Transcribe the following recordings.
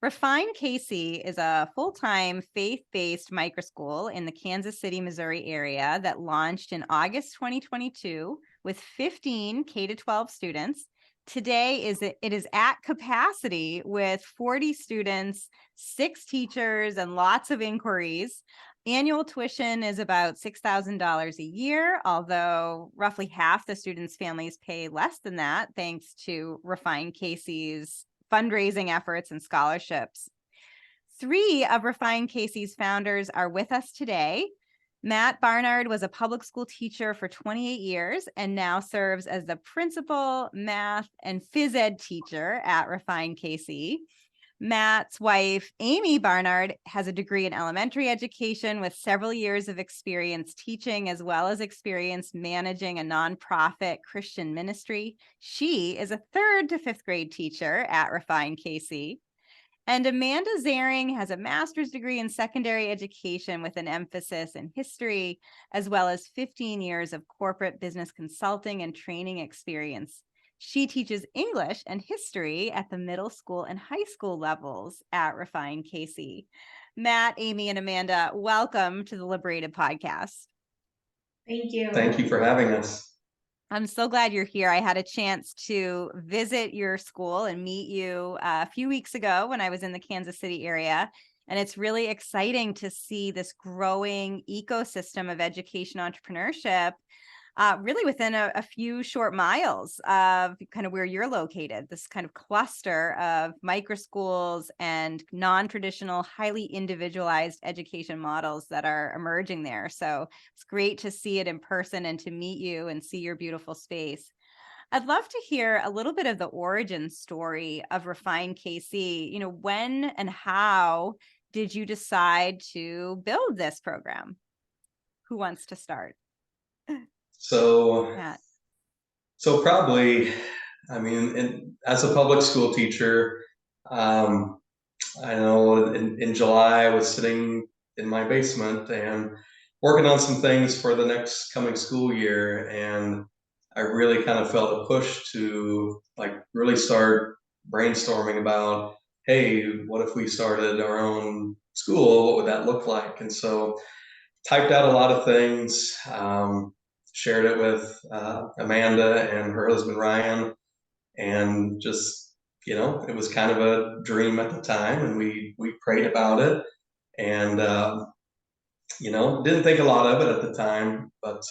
Refine KC is a full-time faith-based microschool in the Kansas City, Missouri area that launched in August 2022 with 15 K-12 students. Today it is at capacity with 40 students, 6 teachers, and lots of inquiries. Annual tuition is about $6,000 a year, although roughly half the students' families pay less than that, thanks to Refine KC's fundraising efforts and scholarships. 3 of Refine KC's founders are with us today. Matt Barnard was a public school teacher for 28 years and now serves as the principal math and phys ed teacher at Refine KC. Matt's wife, Amy Barnard, has a degree in elementary education with several years of experience teaching, as well as experience managing a nonprofit Christian ministry. She is a 3rd to 5th grade teacher at Refine KC. And Amanda Zaring has a master's degree in secondary education with an emphasis in history, as well as 15 years of corporate business consulting and training experience. She teaches English and history at the middle school and high school levels at Refine KC. Matt, Amy, and Amanda, welcome to the Liberated Podcast. Thank you. Thank you for having us. I'm so glad you're here. I had a chance to visit your school and meet you a few weeks ago when I was in the Kansas City area. And it's really exciting to see this growing ecosystem of education entrepreneurship really within a few short miles of kind of where you're located, this kind of cluster of microschools and non-traditional, highly individualized education models that are emerging there. So it's great to see it in person and to meet you and see your beautiful space. I'd love to hear a little bit of the origin story of Refine KC. You know, when and how did you decide to build this program? Who wants to start? So, Matt. probably, as a public school teacher, I know in July I was sitting in my basement and working on some things for the next coming school year, and I really kind of felt a push to really start brainstorming about, hey, what if we started our own school? What would that look like? And so typed out a lot of things, shared it with Amanda and her husband Ryan, and just, it was kind of a dream at the time, and we prayed about it, and didn't think a lot of it at the time, but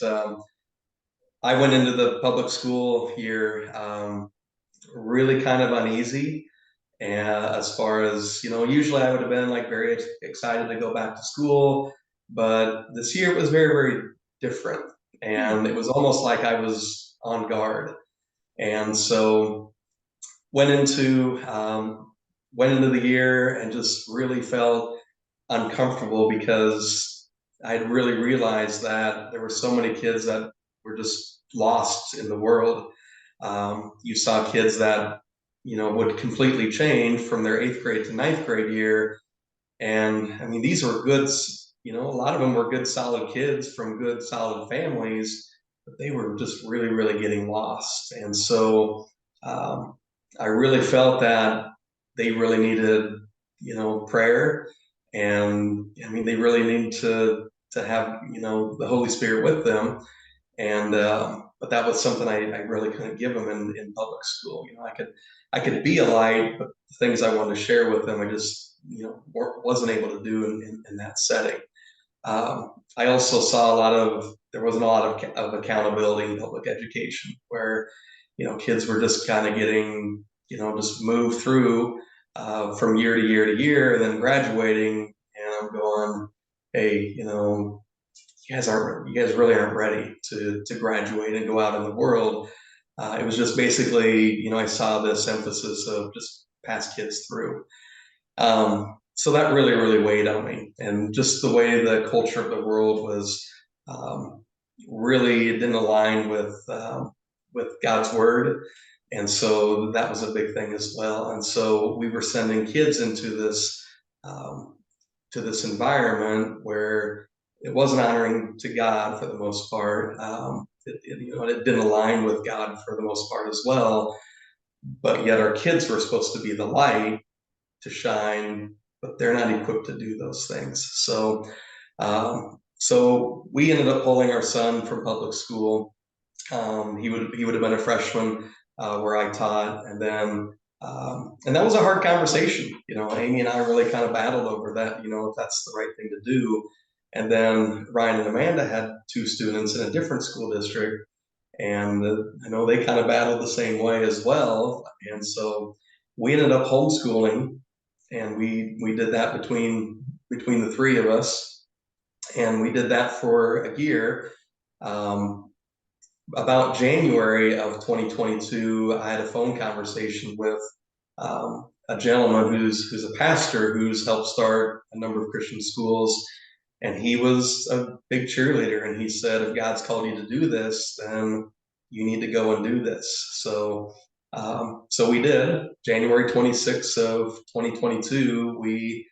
I went into the public school year really kind of uneasy. And as far as, usually I would have been very excited to go back to school, but this year it was very, very different. And it was almost like I was on guard. And so went into the year and just really felt uncomfortable because I'd really realized that there were so many kids that were just lost in the world. You saw kids that would completely change from their 8th grade to 9th grade year. And I mean, these were good, a lot of them were good, solid kids from good, solid families, but they were just really, really getting lost. And so I really felt that they really needed, prayer. And I mean, they really need to have, the Holy Spirit with them. And but that was something I really couldn't give them in public school. I could be a light, but the things I wanted to share with them, I just wasn't able to do in that setting. I also saw there wasn't a lot of accountability in public education, where kids were just kind of getting just moved through from year to year to year, and then graduating, and I'm going, hey, you guys really aren't ready to graduate and go out in the world. It was just basically, I saw this emphasis of just pass kids through. So that really, really weighed on me, and just the way the culture of the world was, really, it didn't align with God's word. And so that was a big thing as well. And so we were sending kids into this environment where it wasn't honoring to God for the most part. It didn't align with God for the most part as well. But yet our kids were supposed to be the light, to shine, but they're not equipped to do those things. So we ended up pulling our son from public school. He would have been a freshman where I taught, and that was a hard conversation. Amy and I really kind of battled over that. If that's the right thing to do. And then Ryan and Amanda had 2 students in a different school district, and I know they kind of battled the same way as well. And so we ended up homeschooling, and we did that between the 3 of us, and we did that for a year. About January of 2022, I had a phone conversation with a gentleman who's a pastor who's helped start a number of Christian schools, and he was a big cheerleader. And he said, if God's called you to do this, then you need to go and do this. So we did. January 26th of 2022, we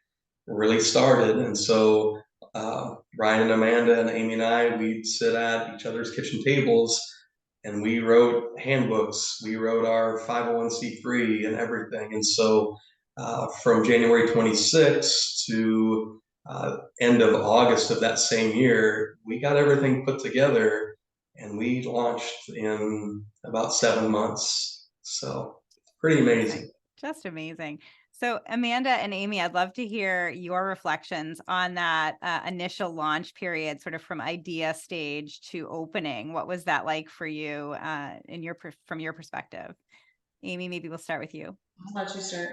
really started. And so Ryan and Amanda and Amy and I, we'd sit at each other's kitchen tables, and we wrote handbooks. We wrote our 501c3 and everything. And so from January 26th to end of August of that same year, we got everything put together, and we launched in about 7 months. So pretty amazing. Just amazing. So Amanda and Amy, I'd love to hear your reflections on that initial launch period, sort of from idea stage to opening. What was that like for you from your perspective? Amy, maybe we'll start with you. I'll let you start.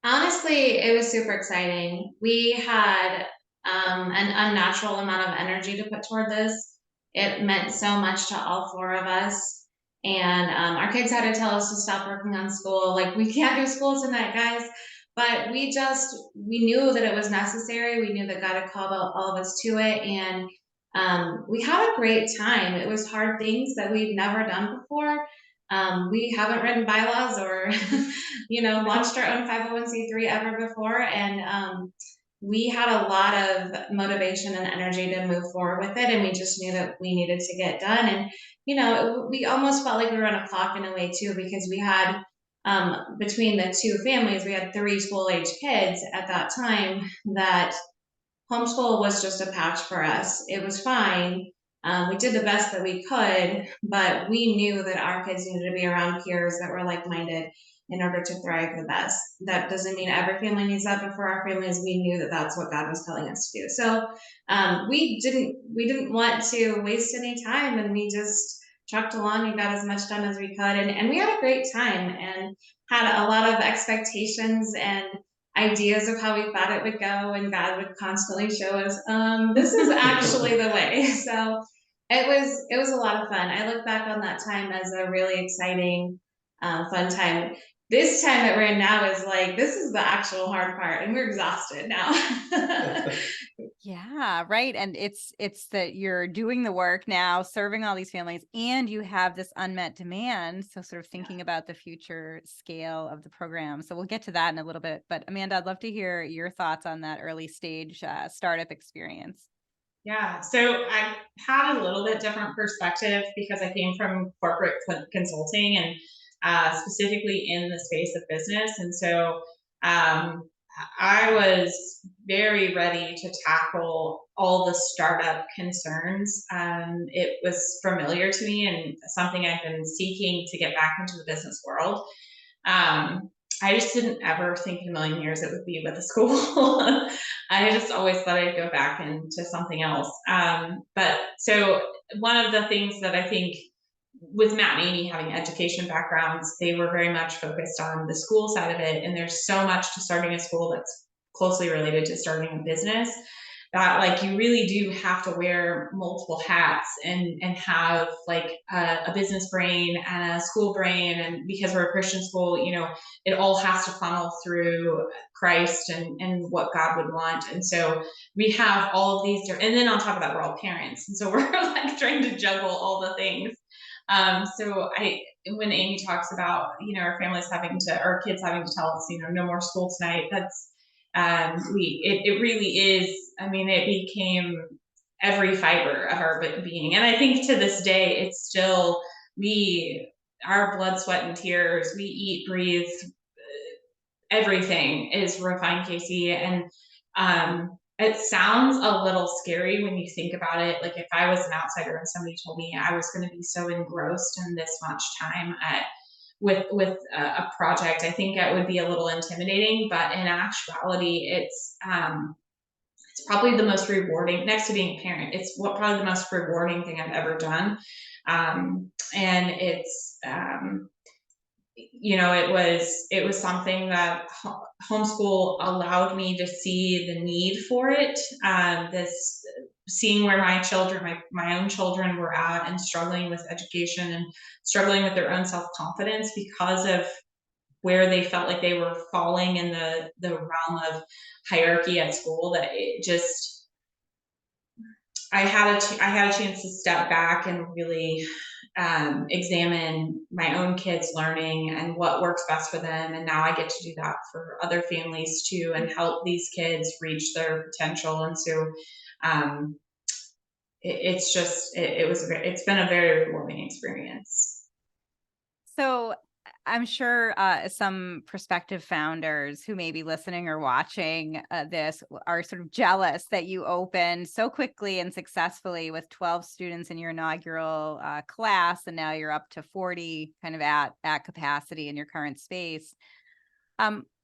Honestly, it was super exciting. We had an unnatural amount of energy to put toward this. It meant so much to all 4 of us. And our kids had to tell us to stop working on school. Like, we can't do school tonight, guys. But we knew that it was necessary. We knew that God had called all of us to it. And we had a great time. It was hard things that we've never done before. We haven't written bylaws or, launched our own 501c3 ever before. And we had a lot of motivation and energy to move forward with it. And we just knew that we needed to get done. And, we almost felt like we were on a clock in a way too, because we had, between the 2 families, we had 3 school-age kids at that time that homeschool was just a patch for us. It was fine. We did the best that we could, but we knew that our kids needed to be around peers that were like-minded in order to thrive the best. That doesn't mean every family needs that, but for our families, we knew that that's what God was telling us to do. So we didn't want to waste any time, and we just trucked along and got as much done as we could. And we had a great time and had a lot of expectations and ideas of how we thought it would go, and God would constantly show us, this is actually the way. So it was a lot of fun. I look back on that time as a really exciting, fun time. This time that we're in now is like, this is the actual hard part, and we're exhausted now. Yeah, right. And it's that you're doing the work now, serving all these families, and you have this unmet demand. So sort of thinking about the future scale of the program. So we'll get to that in a little bit. But Amanda, I'd love to hear your thoughts on that early stage startup experience. Yeah, so I had a little bit different perspective because I came from corporate consulting and specifically in the space of business. And so I was very ready to tackle all the startup concerns. It was familiar to me and something I've been seeking to get back into the business world. I just didn't ever think in a million years it would be with a school. I just always thought I'd go back into something else. But so one of the things that I think with Matt and Amy having education backgrounds, they were very much focused on the school side of it. And there's so much to starting a school that's closely related to starting a business that like you really do have to wear multiple hats and have like a business brain and a school brain. And because we're a Christian school, it all has to funnel through Christ and what God would want. And so we have all of these and then on top of that, we're all parents. And so we're like trying to juggle all the things. When Amy talks about, our families our kids having to tell us, no more school tonight, that's, it really is, it became every fiber of our being. And I think to this day, it's still, our blood, sweat, and tears, we eat, breathe, everything is Refine KC. And it sounds a little scary when you think about it. Like if I was an outsider and somebody told me I was going to be so engrossed in this much time with a project, I think it would be a little intimidating. But in actuality, it's probably the most rewarding, next to being a parent. It's probably the most rewarding thing I've ever done, and it's it was something that homeschool allowed me to see the need for it. This seeing where my own children were at and struggling with education and struggling with their own self-confidence because of where they felt like they were falling in the realm of hierarchy at school, that it just, I had a chance to step back and really examine my own kids' learning and what works best for them. And now I get to do that for other families too, and help these kids reach their potential. And so it's been a very rewarding experience. So I'm sure some prospective founders who may be listening or watching this are sort of jealous that you opened so quickly and successfully with 12 students in your inaugural class, and now you're up to 40 kind of at capacity in your current space.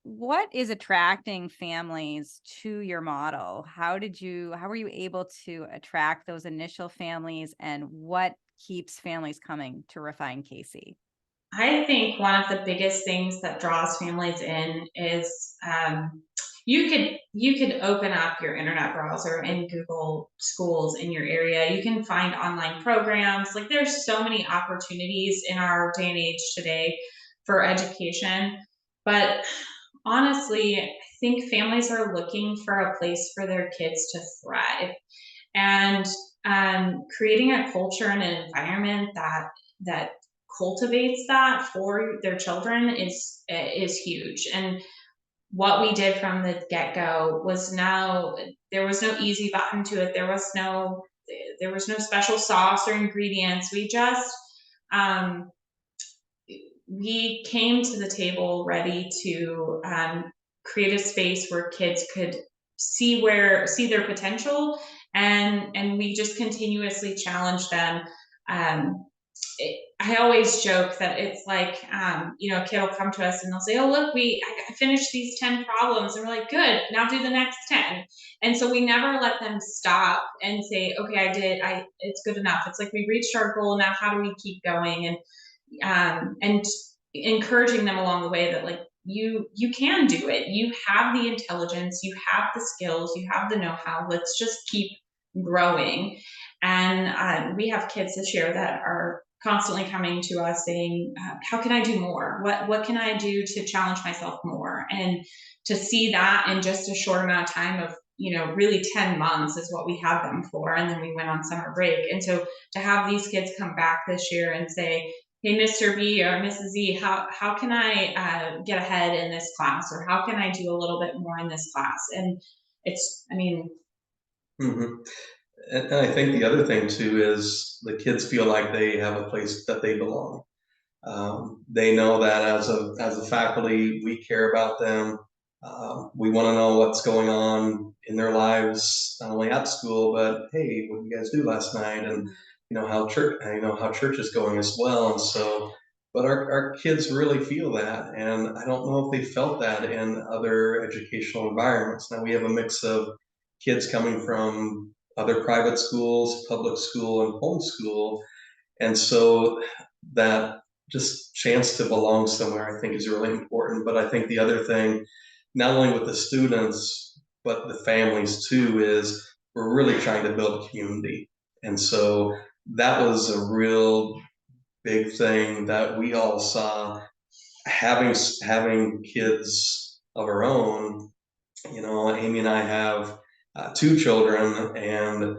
What is attracting families to your model? How were you able to attract those initial families, and what keeps families coming to Refine KC? I think one of the biggest things that draws families in is you could open up your internet browser and Google schools in your area. You can find online programs. Like there's so many opportunities in our day and age today for education. But honestly, I think families are looking for a place for their kids to thrive. And creating a culture and an environment that cultivates that for their children is huge. And what we did from the get-go was, there was no easy button to it. There was no special sauce or ingredients. We just we came to the table ready to create a space where kids could see their potential, and we just continuously challenge them. I always joke that it's like, a kid will come to us and they'll say, "Oh, look, I finished these 10 problems." And we're like, "Good, now do the next 10." And so we never let them stop and say, "Okay, it's good enough." It's like, we reached our goal. Now how do we keep going? And encouraging them along the way that, like, you can do it. You have the intelligence, you have the skills, you have the know-how. Let's just keep growing. And we have kids this year that are constantly coming to us saying, "How can I do more? What can I do to challenge myself more?" And to see that in just a short amount of time of, really 10 months is what we had them for. And then we went on summer break. And so to have these kids come back this year and say, "Hey, Mr. B or Mrs. Z, how can I get ahead in this class? Or how can I do a little bit more in this class?" And Mm-hmm. And I think the other thing too is the kids feel like they have a place that they belong. They know that as a faculty, we care about them. We want to know what's going on in their lives, not only at school, but hey, what did you guys do last night? And how church is going as well. And so, but our kids really feel that, and I don't know if they felt that in other educational environments. Now we have a mix of kids coming from other private schools, public school, and homeschool, and so that just chance to belong somewhere, I think, is really important. But I think the other thing, not only with the students, but the families too, is we're really trying to build a community. And so that was a real big thing that we all saw, having kids of our own. Amy and I have 2 children, and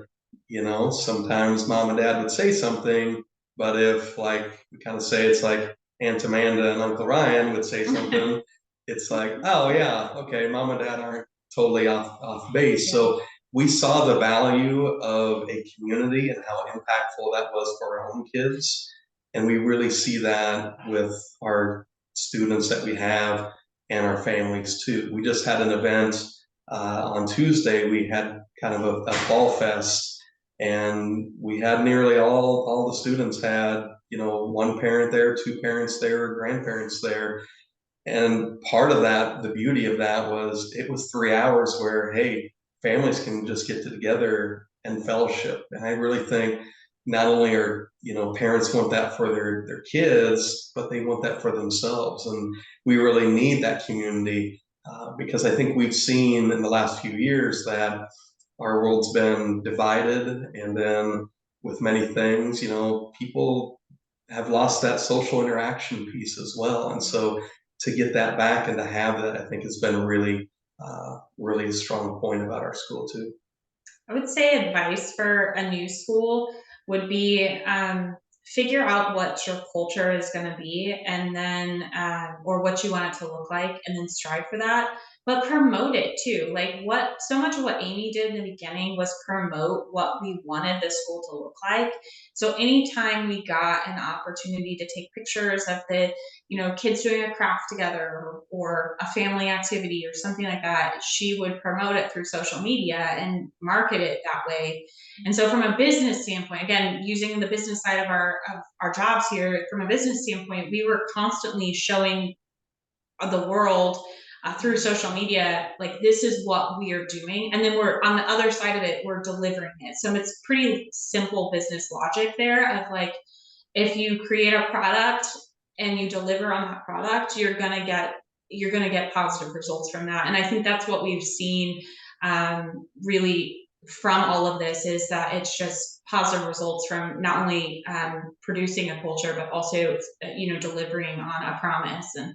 sometimes mom and dad would say something, but if, like, we kind of say, it's like Aunt Amanda and Uncle Ryan would say something, it's like, oh yeah, okay, mom and dad aren't totally off base. So we saw the value of a community and how impactful that was for our own kids. And we really see that with our students that we have. and our families too. We just had an event on Tuesday. We had kind of a fall fest, and we had nearly all the students had, you know, one parent there, two parents there, grandparents there. And part of that, the beauty of that was it was 3 hours where, hey, families can just get together and fellowship. And I really think not only are, you know, parents want that for their kids, but they want that for themselves. And we really need that community because I think we've seen in the last few years that our world's been divided, and then with many things, you know, people have lost that social interaction piece as well. And so to get that back and to have that, I think has been really a strong point about our school too. I would say advice for a new school would be figure out what your culture is going to be, and then, or what you want it to look like, and then strive for that. But promote it too. Like, what so much of what Amy did in the beginning was promote what we wanted the school to look like. So anytime we got an opportunity to take pictures of the, you know, kids doing a craft together, or a family activity or something like that, she would promote it through social media and market it that way. And so from a business standpoint, again, using the business side of our jobs here, from a business standpoint, we were constantly showing the world through social media, like, this is what we are doing. And then we're on the other side of it, we're delivering it. So it's pretty simple business logic there of, like, if you create a product and you deliver on that product, you're gonna get positive results from that. And I think that's what we've seen really from all of this, is that it's just positive results from not only producing a culture, but also, you know, delivering on a promise. And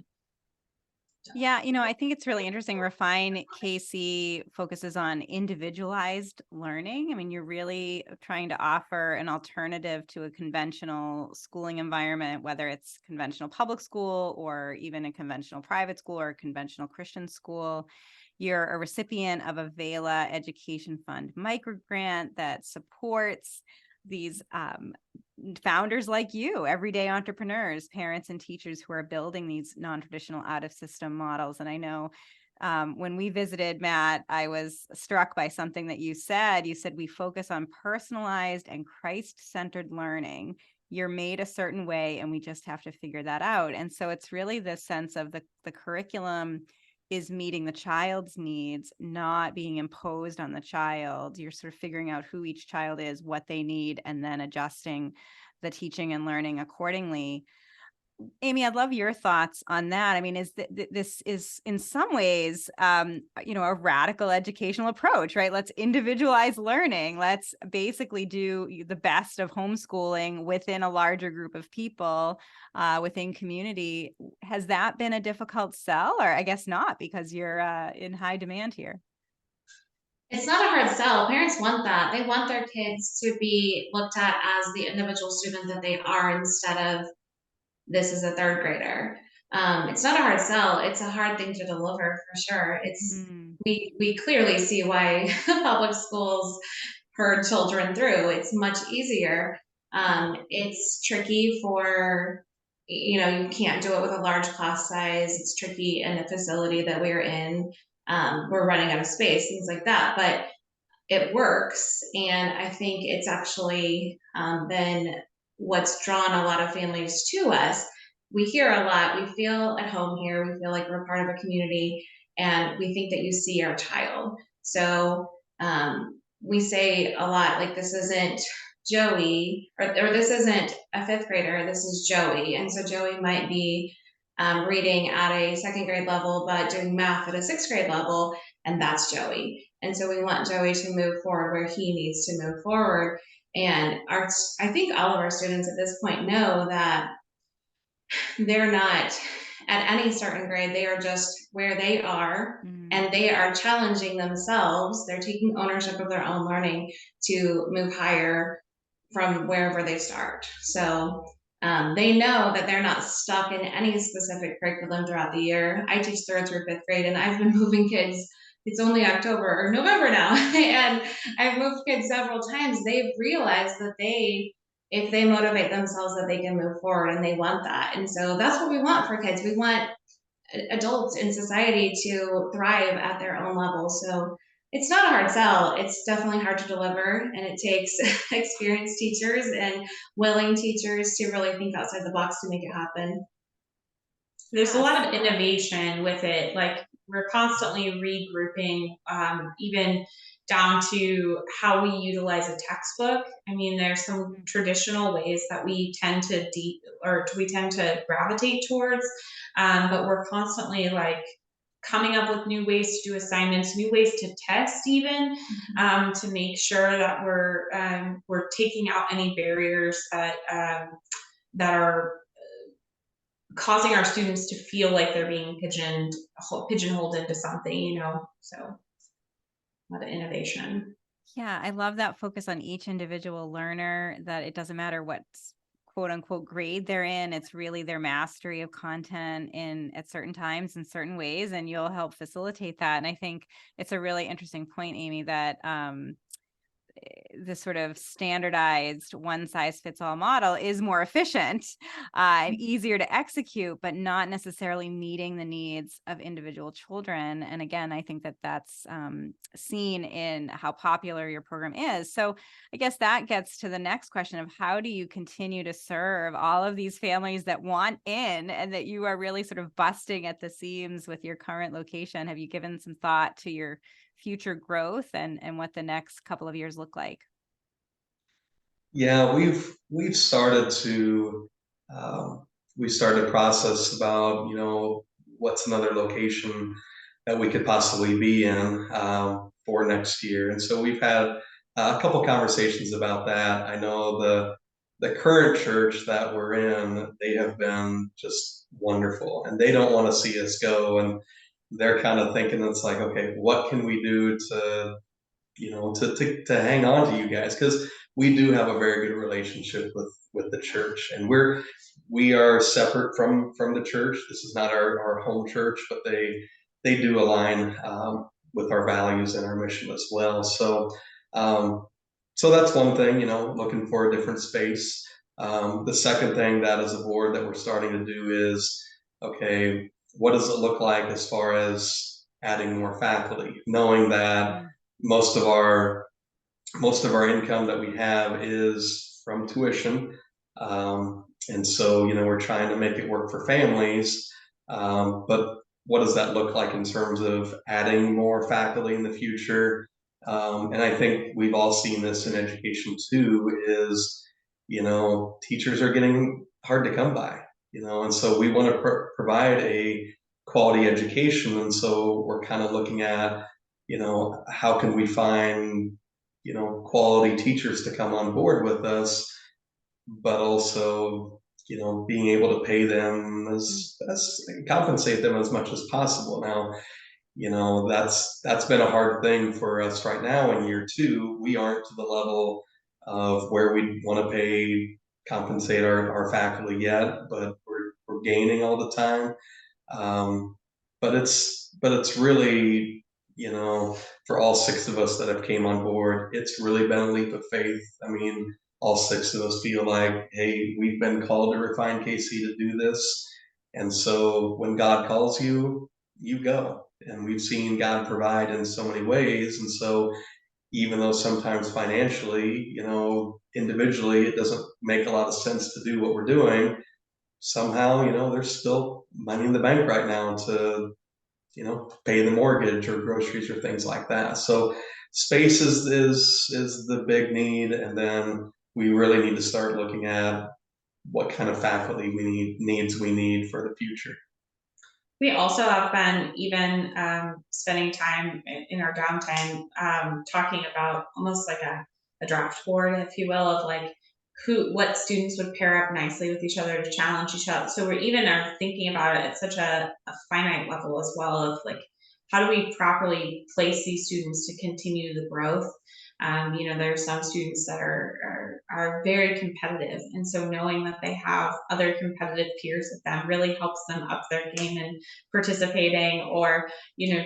Yeah, you know, I think it's really interesting. Refine KC focuses on individualized learning. I mean, you're really trying to offer an alternative to a conventional schooling environment, whether it's conventional public school or even a conventional private school or a conventional Christian school. You're a recipient of a VELA Education Fund microgrant that supports these founders like you, everyday entrepreneurs, parents and teachers who are building these non-traditional out-of-system models. And I know when we visited, Matt, I was struck by something that you said. You said we focus on personalized and Christ-centered learning. You're made a certain way, and we just have to figure that out. And so it's really this sense of the curriculum is meeting the child's needs, not being imposed on the child. You're sort of figuring out who each child is, what they need, and then adjusting the teaching and learning accordingly. Amy, I'd love your thoughts on that. I mean, this is in some ways, you know, a radical educational approach, right? Let's individualize learning. Let's basically do the best of homeschooling within a larger group of people, within community. Has that been a difficult sell? Or I guess not, because you're in high demand here. It's not a hard sell. Parents want that. They want their kids to be looked at as the individual student that they are, instead of this is a third grader. It's not a hard sell. It's a hard thing to deliver for sure. We clearly see why public schools herd children through. It's much easier. It's tricky for, you know, you can't do it with a large class size. It's tricky in the facility that we're in. We're running out of space, things like that. But it works, and I think it's actually been what's drawn a lot of families to us. We hear a lot, we feel at home here, we feel like we're part of a community, and we think that you see our child. So we say a lot, like, this isn't Joey, or this isn't a fifth grader, this is Joey. And so Joey might be reading at a second grade level, but doing math at a sixth grade level, and that's Joey. And so we want Joey to move forward where he needs to move forward. And I think all of our students at this point know that they're not at any certain grade, they are just where they are, and they are challenging themselves. They're taking ownership of their own learning to move higher from wherever they start. So they know that they're not stuck in any specific curriculum throughout the year. I teach third through fifth grade, and I've been moving kids. It's only October or November now, and I've moved kids several times. They've realized that if they motivate themselves, that they can move forward, and they want that. And so that's what we want for kids. We want adults in society to thrive at their own level. So it's not a hard sell. It's definitely hard to deliver, and it takes experienced teachers and willing teachers to really think outside the box to make it happen. There's a Yes. lot of innovation with it. Like we're constantly regrouping, even down to how we utilize a textbook. I mean, there's some traditional ways that we tend to gravitate towards, but we're constantly like coming up with new ways to do assignments, new ways to test, even to make sure that we're taking out any barriers that are causing our students to feel like they're being pigeonholed into something, so a lot of innovation. Yeah, I love that focus on each individual learner, that it doesn't matter what's quote unquote grade they're in. It's really their mastery of content at certain times in certain ways, and you'll help facilitate that. And I think it's a really interesting point, Amy, that the sort of standardized one size fits all model is more efficient and easier to execute, but not necessarily meeting the needs of individual children. And again, I think that that's seen in how popular your program is. So I guess that gets to the next question of how do you continue to serve all of these families that want in, and that you are really sort of busting at the seams with your current location? Have you given some thought to your future growth and what the next couple of years look like? Yeah, we've started to we started a process about, what's another location that we could possibly be in for next year, and so we've had a couple conversations about that. I know the current church that we're in, they have been just wonderful, and they don't want to see us go, and they're kind of thinking it's like, okay, what can we do to to hang on to you guys, because we do have a very good relationship with the church, and we are separate from the church. This is not our home church, but they do align with our values and our mission as well. Um, so that's one thing, looking for a different space. The second thing that as a board that we're starting to do is, okay, what does it look like as far as adding more faculty, knowing that most of our income that we have is from tuition, and so we're trying to make it work for families. But what does that look like in terms of adding more faculty in the future? And I think we've all seen this in education too. Is teachers are getting hard to come by. And so we want to provide a quality education, and so we're kind of looking at how can we find, quality teachers to come on board with us, but also, being able to pay them as compensate them as much as possible. Now, that's been a hard thing for us right now in year two. We aren't to the level of where we want to compensate our faculty yet, but we're gaining all the time. But it's really, for all six of us that have came on board, it's really been a leap of faith. I mean, all six of us feel like, hey, we've been called to refine KC to do this. And so when God calls you, you go. And we've seen God provide in so many ways. And so even though sometimes financially, individually, it doesn't make a lot of sense to do what we're doing, somehow, there's still money in the bank right now to, pay the mortgage or groceries or things like that. So space is the big need. And then we really need to start looking at what kind of faculty we need for the future. We also have been even spending time in our downtime talking about almost like a draft board, if you will, of like what students would pair up nicely with each other to challenge each other. So we're even are thinking about it at such a finite level as well, of like how do we properly place these students to continue the growth. There are some students that are very competitive, and so knowing that they have other competitive peers with them really helps them up their game and participating, or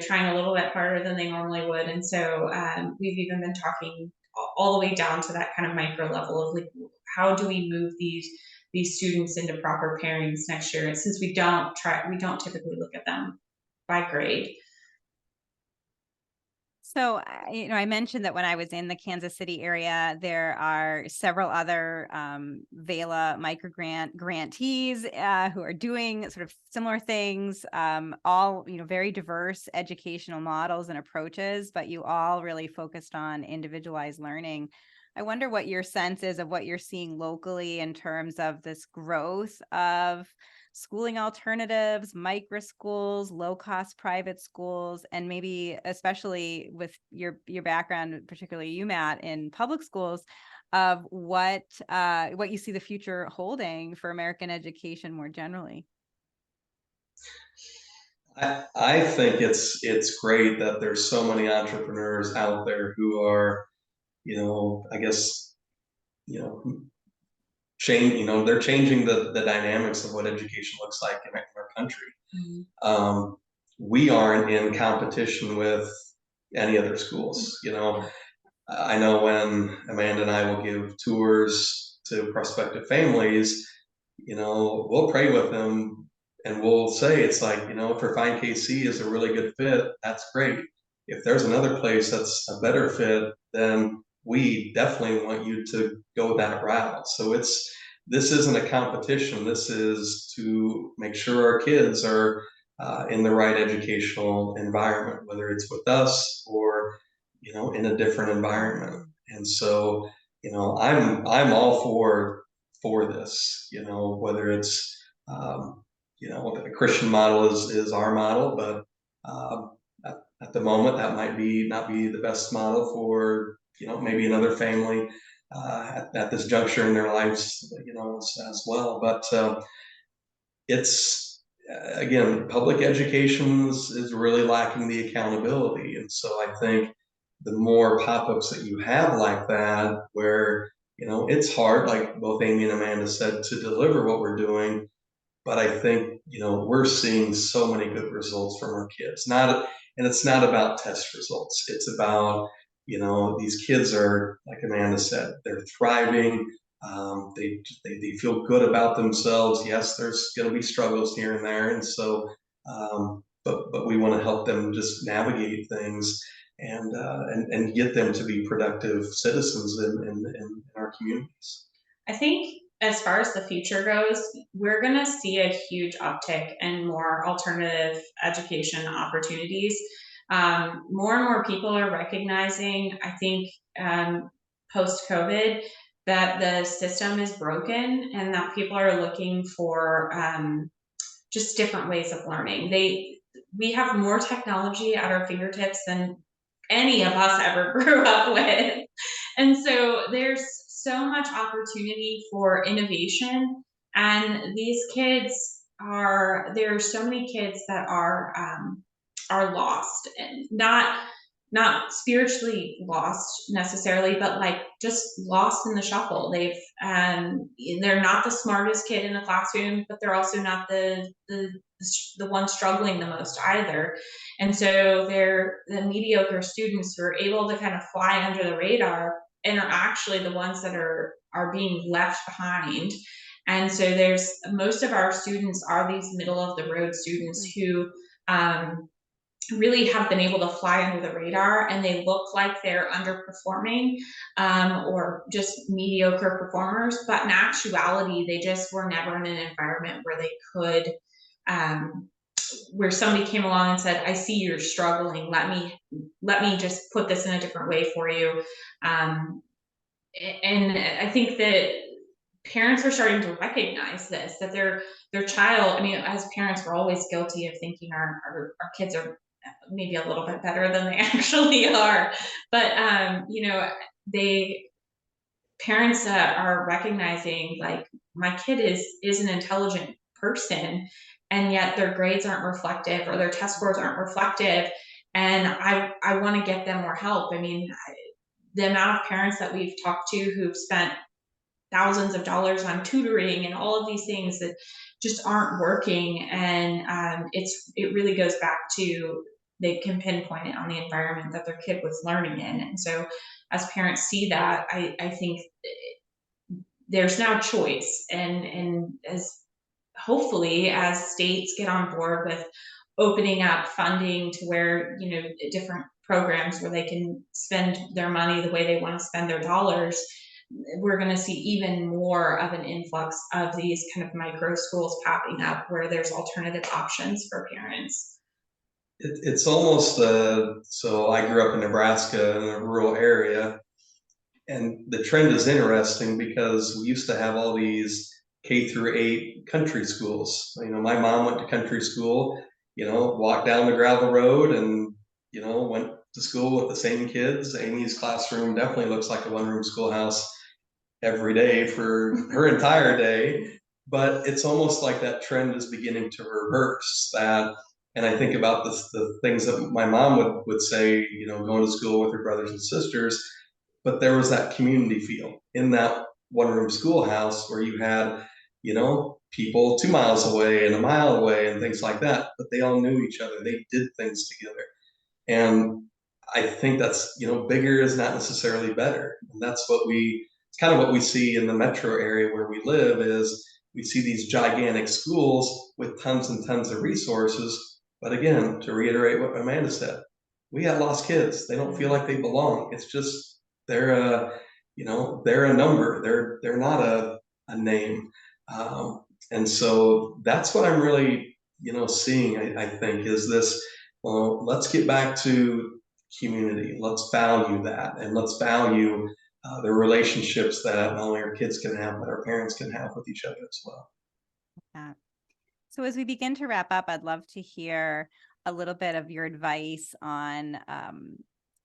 trying a little bit harder than they normally would. And so we've even been talking all the way down to that kind of micro level of like, how do we move these these students into proper pairings next year. And since we don't typically look at them by grade. So, I mentioned that when I was in the Kansas City area, there are several other VELA microgrant grantees who are doing sort of similar things, all, very diverse educational models and approaches, but you all really focused on individualized learning. I wonder what your sense is of what you're seeing locally in terms of this growth of schooling alternatives, micro schools, low-cost private schools, and maybe especially with your background, particularly you, Matt, in public schools, of what you see the future holding for American education more generally. I think it's great that there's so many entrepreneurs out there who are, I guess, they're changing the dynamics of what education looks like in our country. Mm-hmm. We aren't in competition with any other schools. I know when Amanda and I will give tours to prospective families, we'll pray with them and we'll say, it's like, if Refine KC is a really good fit, that's great. If there's another place that's a better fit, then we definitely want you to go that route. So this isn't a competition. This is to make sure our kids are in the right educational environment, whether it's with us or in a different environment. And so I'm all for this. Whether it's the Christian model is our model, but at the moment that might not be the best model for maybe another family at this juncture in their lives, as well. But it's again, public education is really lacking the accountability, and so I think the more pop-ups that you have like that, where it's hard, like both Amy and Amanda said, to deliver what we're doing. But I think we're seeing so many good results from our kids. And it's not about test results. It's about these kids are, like Amanda said, they're thriving. They feel good about themselves. Yes, there's going to be struggles here and there, and so but we want to help them just navigate things and get them to be productive citizens in our communities. I think as far as the future goes, we're going to see a huge uptick in more alternative education opportunities. More and more people are recognizing, I think, post-COVID, that the system is broken and that people are looking for just different ways of learning. We have more technology at our fingertips than any of us ever grew up with. And so there's so much opportunity for innovation, and there are so many kids that are lost, and not spiritually lost necessarily, but like just lost in the shuffle. They're not the smartest kid in the classroom, but they're also not the one struggling the most either. And so they're the mediocre students who are able to kind of fly under the radar and are actually the ones that are being left behind. And so most of our students are these middle of the road students who really have been able to fly under the radar, and they look like they're underperforming or just mediocre performers, but in actuality they just were never in an environment where they could where somebody came along and said, I see you're struggling, let me just put this in a different way for you. And I think that parents are starting to recognize this, that their child, I mean, as parents, we're always guilty of thinking our kids are maybe a little bit better than they actually are. But, parents are recognizing, like, my kid is an intelligent person, and yet their grades aren't reflective or their test scores aren't reflective. And I want to get them more help. I mean, the amount of parents that we've talked to who've spent thousands of dollars on tutoring and all of these things that just aren't working. And it really goes back to, they can pinpoint it on the environment that their kid was learning in. And so as parents see that, I think there's now choice, and as hopefully as states get on board with opening up funding to where, different programs where they can spend their money the way they want to spend their dollars, we're going to see even more of an influx of these kind of micro schools popping up where there's alternative options for parents. It's almost, so I grew up in Nebraska in a rural area, and the trend is interesting because we used to have all these K-8 country schools. My mom went to country school, walked down the gravel road and, went to school with the same kids. Amy's classroom definitely looks like a one-room schoolhouse every day for her entire day. But it's almost like that trend is beginning to reverse that. And I think about the things that my mom would say, going to school with her brothers and sisters, but there was that community feel in that one room schoolhouse where you had, people 2 miles away and a mile away and things like that, but they all knew each other. They did things together. And I think that's, bigger is not necessarily better. And it's kind of what we see in the metro area where we live is we see these gigantic schools with tons and tons of resources. But again, to reiterate what Amanda said, we got lost kids. They don't feel like they belong. It's just, they're they're a number. They're not a name. And so that's what I'm really, seeing, I think, is this, well, let's get back to community. Let's value that, and let's value the relationships that not only our kids can have, but our parents can have with each other as well. Yeah. So as we begin to wrap up, I'd love to hear a little bit of your advice on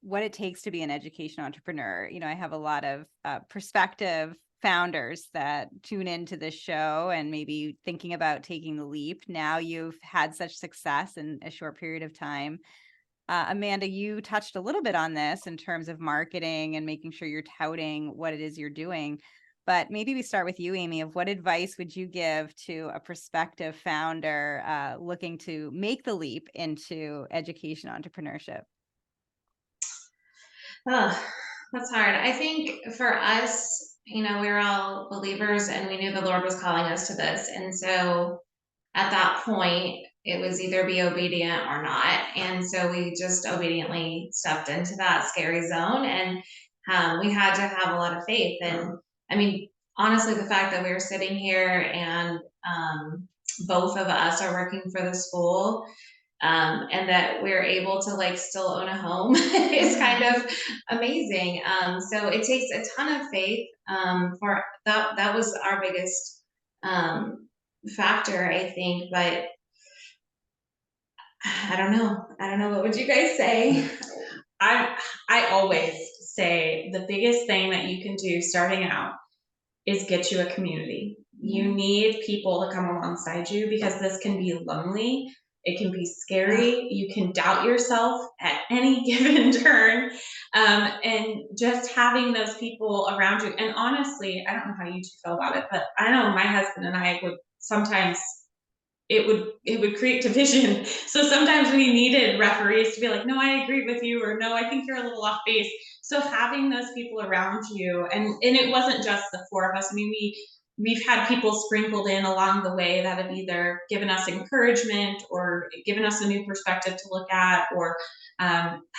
what it takes to be an education entrepreneur. I have a lot of prospective founders that tune into this show and maybe thinking about taking the leap. Now you've had such success in a short period of time. Amanda, you touched a little bit on this in terms of marketing and making sure you're touting what it is you're doing. But maybe we start with you, Amy, of what advice would you give to a prospective founder looking to make the leap into education entrepreneurship? Oh, that's hard. I think for us, we were all believers and we knew the Lord was calling us to this. And so at that point, it was either be obedient or not. And so we just obediently stepped into that scary zone, and we had to have a lot of faith. And I mean, honestly, the fact that we were sitting here and both of us are working for the school, and that we're able to still own a home is kind of amazing. So it takes a ton of faith. For that was our biggest factor, I think. But I don't know. What would you guys say? I always say the biggest thing that you can do starting out is get you a community. You need people to come alongside you because this can be lonely. It can be scary. You can doubt yourself at any given turn. And just having those people around you. And honestly, I don't know how you two feel about it, but I know my husband and I would sometimes, it would create division. So sometimes we needed referees to be like, no, I agree with you, or no, I think you're a little off base. So having those people around you, and it wasn't just the four of us. I mean, we've had people sprinkled in along the way that have either given us encouragement or given us a new perspective to look at, or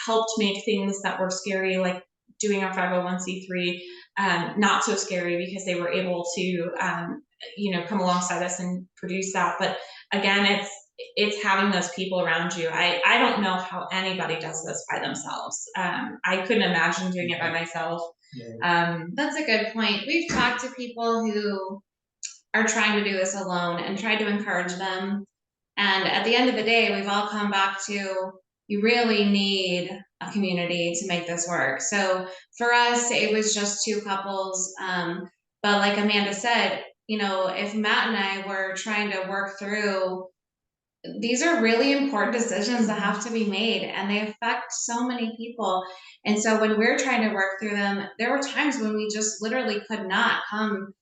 helped make things that were scary, like doing our 501c3, not so scary because they were able to come alongside us and produce that. But again, it's having those people around you. I don't know how anybody does this by themselves. I couldn't imagine doing it by myself. That's a good point. We've talked to people who are trying to do this alone and tried to encourage them. And at the end of the day, we've all come back to, you really need a community to make this work. So for us, it was just two couples. But like Amanda said, if Matt and I were trying to work through, these are really important decisions that have to be made, and they affect so many people. And so when we're trying to work through them, there were times when we just literally could not come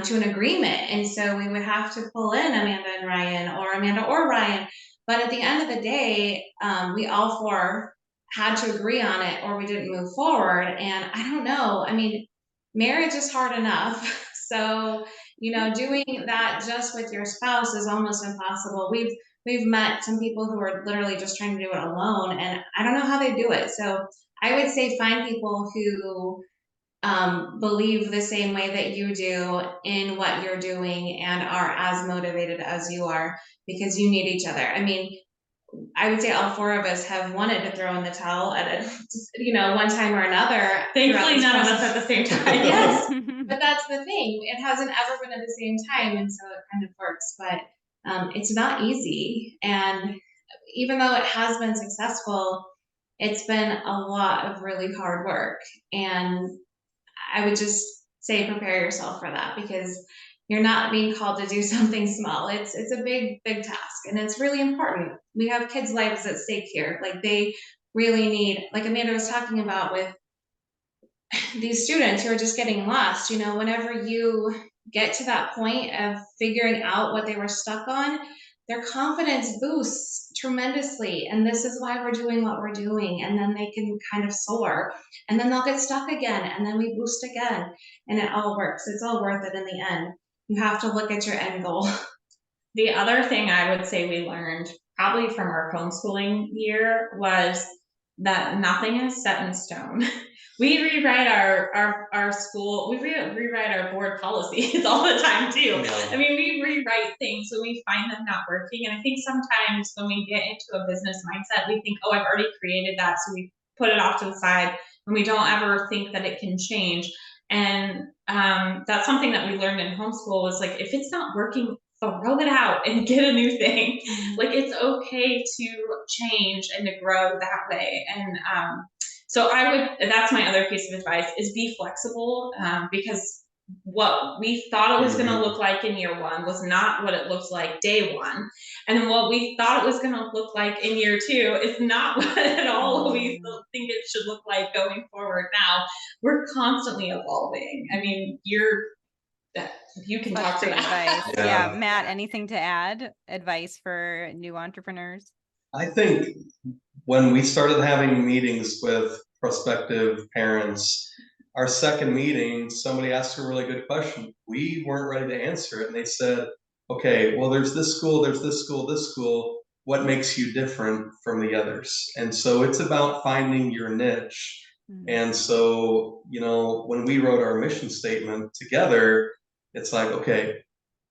to an agreement. And so we would have to pull in Amanda and Ryan, or Amanda or Ryan. But at the end of the day, we all four had to agree on it or we didn't move forward. And I don't know. I mean, marriage is hard enough. So, doing that just with your spouse is almost impossible. We've met some people who are literally just trying to do it alone, and I don't know how they do it. So I would say find people who believe the same way that you do in what you're doing and are as motivated as you are, because you need each other. I mean, I would say all four of us have wanted to throw in the towel at one time or another. Thankfully, none of us at the same time. Yes, but that's the thing. It hasn't ever been at the same time, and so it kind of works. But it's not easy, and even though it has been successful, it's been a lot of really hard work. And I would just say prepare yourself for that, because you're not being called to do something small. It's a big task, and it's really important. We have kids' lives at stake here. Like, they really need, like Amanda was talking about, with these students who are just getting lost. Whenever you get to that point of figuring out what they were stuck on, their confidence boosts tremendously. And this is why we're doing what we're doing. And then they can kind of soar, and then they'll get stuck again, and then we boost again, and it all works. It's all worth it in the end. You have to look at your end goal. The other thing I would say we learned probably from our homeschooling year was that nothing is set in stone. We rewrite our school, we rewrite our board policies all the time too. Yeah. I mean, we rewrite things when we find them not working. And I think sometimes when we get into a business mindset, we think, oh, I've already created that, so we put it off to the side, and we don't ever think that it can change. And that's something that we learned in homeschool, was like, if it's not working, throw it out and get a new thing. Like, it's okay to change and to grow that way. And so that's my other piece of advice, is be flexible, because what we thought it was going to look like in year one was not what it looks like day one. And what we thought it was going to look like in year two is not what at all we think it should look like going forward. Now, we're constantly evolving. I mean, you can talk to great that. advice. Yeah. Yeah, Matt, anything to add? Advice for new entrepreneurs? I think when we started having meetings with prospective parents, our second meeting, somebody asked a really good question. We weren't ready to answer it. And they said, okay, well, there's this school, there's this school, this school. What makes you different from the others? And so it's about finding your niche. And so, when we wrote our mission statement together, it's like, okay,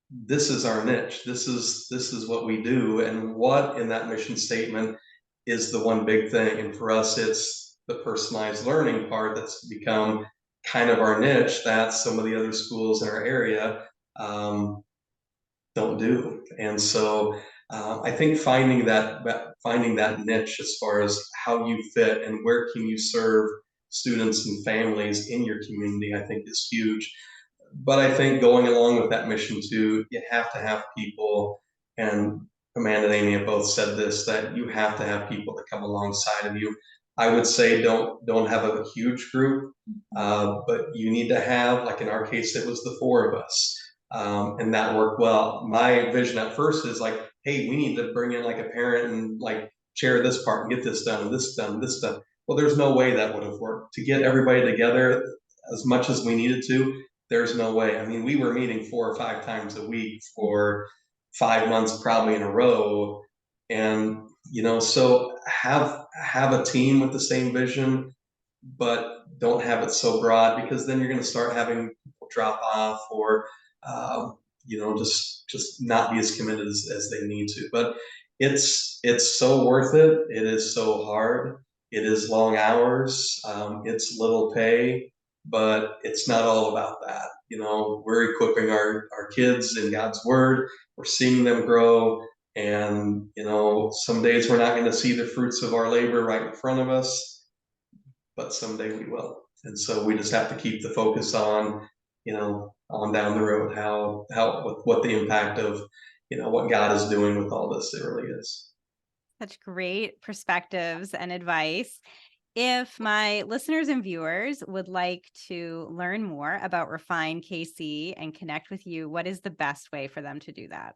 this is our niche. This is what we do. And what in that mission statement is the one big thing. And for us, it's the personalized learning part that's become kind of our niche that some of the other schools in our area don't do. And so I think finding that niche as far as how you fit and where can you serve students and families in your community, I think is huge. But I think going along with that mission too, you have to have people, and Amanda and Amy have both said this, that you have to have people that come alongside of you. I would say don't have a huge group, but you need to have, like in our case, it was the four of us, and that worked well. My vision at first is like, hey, we need to bring in like a parent and like chair this part and get this done and this done, this done. Well, there's no way that would have worked to get everybody together as much as we needed to. There's no way. I mean, we were meeting 4 or 5 times a week for 5 months, probably in a row. And, so have a team with the same vision, but don't have it so broad, because then you're going to start having people drop off or, just not be as committed as they need to. But it's so worth it. It is so hard. It is long hours. It's little pay. But it's not all about that. We're equipping our kids in God's word. We're seeing them grow. And, some days we're not going to see the fruits of our labor right in front of us, but someday we will. And so we just have to keep the focus on, on down the road, what the impact of, what God is doing with all this, it really is. Such great perspectives and advice. If my listeners and viewers would like to learn more about Refine KC and connect with you, what is the best way for them to do that?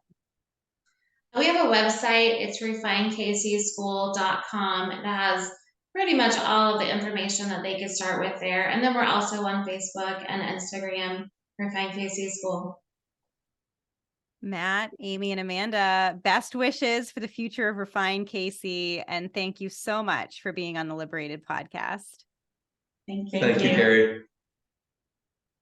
We have a website. It's refinekcschool.com. It has pretty much all of the information that they could start with there. And then we're also on Facebook and Instagram, Refine KC School. Matt, Amy, and Amanda, best wishes for the future of Refine KC. And thank you so much for being on the Liberated podcast. Thank you. Thank you, Carrie.